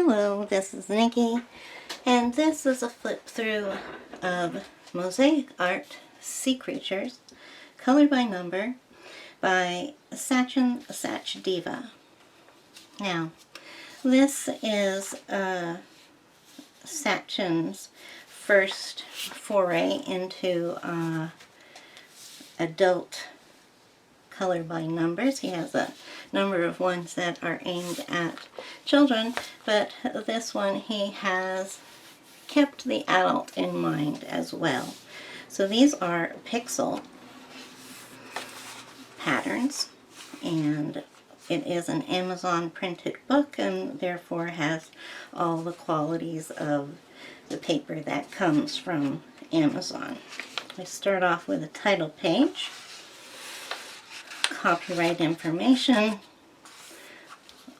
Hello, this is Nikki, and this is a flip through of Mosaic Art Sea Creatures, color by number, by Sachin Sachdeva. Now, this is Sachin's first foray into adult color by numbers. He has a number of ones that are aimed at children, but this one he has kept the adult in mind as well. So these are pixel patterns, and it is an Amazon printed book and therefore has all the qualities of the paper that comes from Amazon. We start off with a title page, copyright information,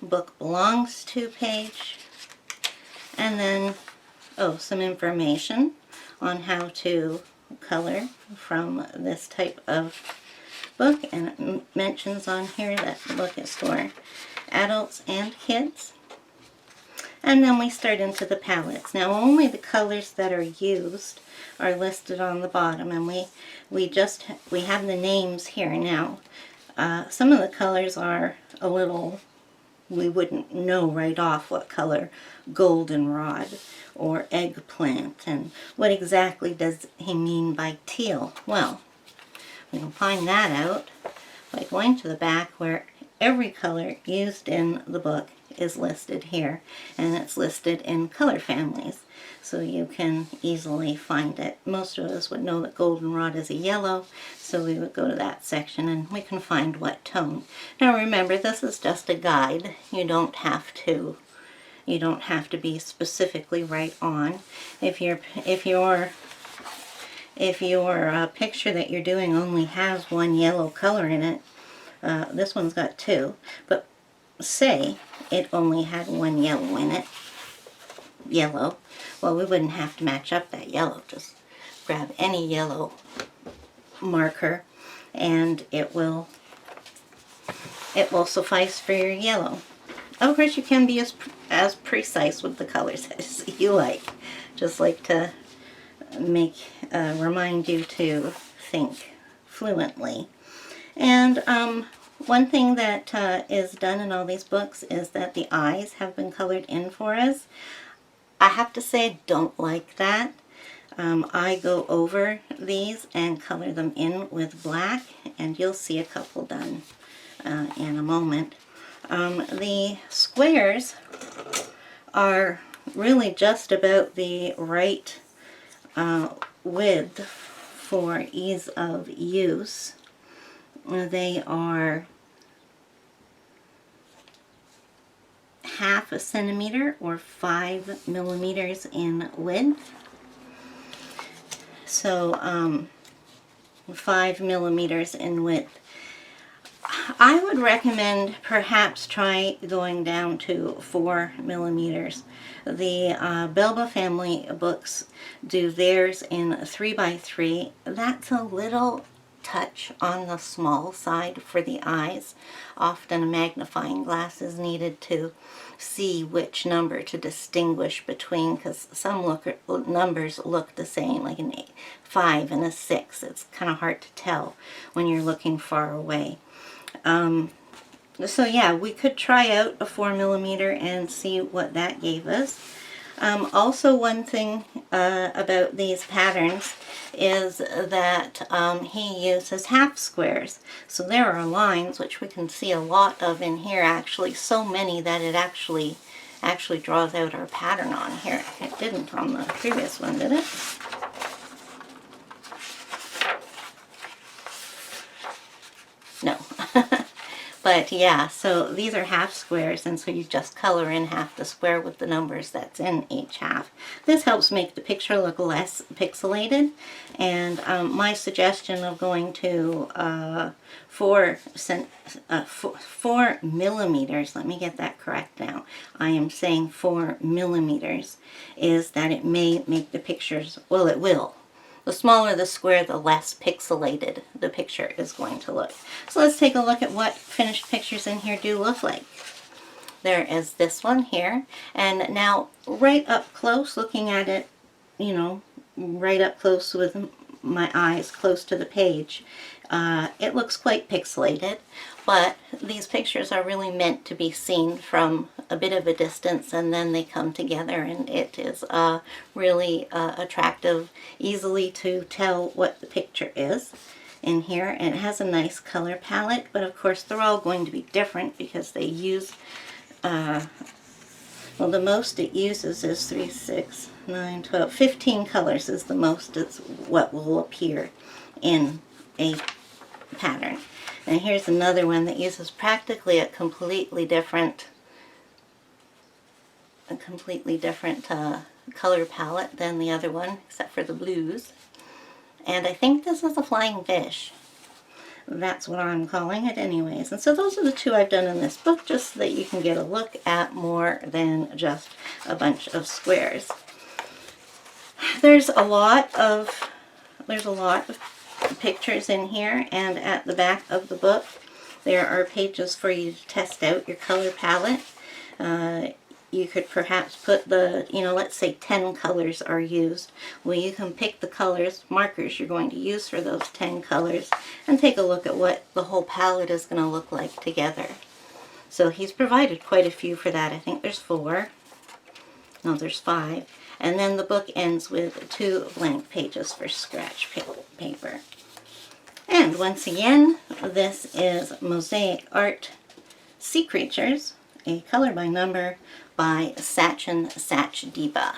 book belongs to page, and then some information on how to color from this type of book, and it mentions on here that the book is for adults and kids. And then we start into the palettes. Now only the colors that are used are listed on the bottom, and we have the names here now. Some of the colors are a little, we wouldn't know right off what color goldenrod or eggplant, and what exactly does he mean by teal? Well, we can find that out by going to the back where every color used in the book is listed here, and it's listed in color families, so you can easily find it. Most of us would know that goldenrod is a yellow, so we would go to that section and we can find what tone. Now remember, this is just a guide. You don't have to be specifically right on. If your picture that you're doing only has one yellow color in it, this one's got two, but say it only had one yellow in it, well, we wouldn't have to match up that yellow. Just grab any yellow marker and it will suffice for your yellow. Of course, you can be as precise with the colors as you like. Just like to remind you to think fluently. And one thing that is done in all these books is that the eyes have been colored in for us. I have to say I don't like that. I go over these and color them in with black, and you'll see a couple done in a moment. The squares are really just about the right width for ease of use. They are 1/2 centimeter or 5 millimeters in width. So 5 millimeters in width. I would recommend perhaps try going down to 4 millimeters. The Belba family books do theirs in 3x3. That's a little touch on the small side for the eyes. Often a magnifying glass is needed to see which number to distinguish between, because some numbers look the same, like a 5 and a 6. It's kind of hard to tell when you're looking far away. So yeah, we could try out a 4 millimeter and see what that gave us. Also, one thing about these patterns is that he uses half squares. So there are lines, which we can see a lot of in here, actually so many that it actually draws out our pattern on here. It didn't on the previous one, did it? No. But yeah, so these are half squares, and so you just color in half the square with the numbers that's in each half. This helps make the picture look less pixelated, and my suggestion of going to 4 millimeters, let me get that correct now, I am saying 4 millimeters, is that it may make the pictures, well, it will. The smaller the square, the less pixelated the picture is going to look. So let's take a look at what finished pictures in here do look like. there is this one here. And now right up close, looking at it, you know, right up close with my eyes close to the page, it looks quite pixelated, but these pictures are really meant to be seen from a bit of a distance, and then they come together, and it is really attractive, easily to tell what the picture is in here. And it has a nice color palette, but of course they're all going to be different because they use well, the most it uses is 3, 6, 9, 12, 15 colors is the most. It's what will appear in a pattern. And here's another one that uses practically a completely different color palette than the other one, except for the blues. And I think this is a flying fish. That's what I'm calling it anyways. And so those are the two I've done in this book, just so that you can get a look at more than just a bunch of squares. There's a lot of pictures in here, and at the back of the book there are pages for you to test out your color palette. You could perhaps put let's say 10 colors are used. Well, you can pick the colors, markers you're going to use for those 10 colors, and take a look at what the whole palette is going to look like together. So he's provided quite a few for that. I think there's 4. No, there's 5. And then the book ends with 2 blank pages for scratch paper. And once again, this is Mosaic Art Sea Creatures, a color by number by Sachin Sachdeva.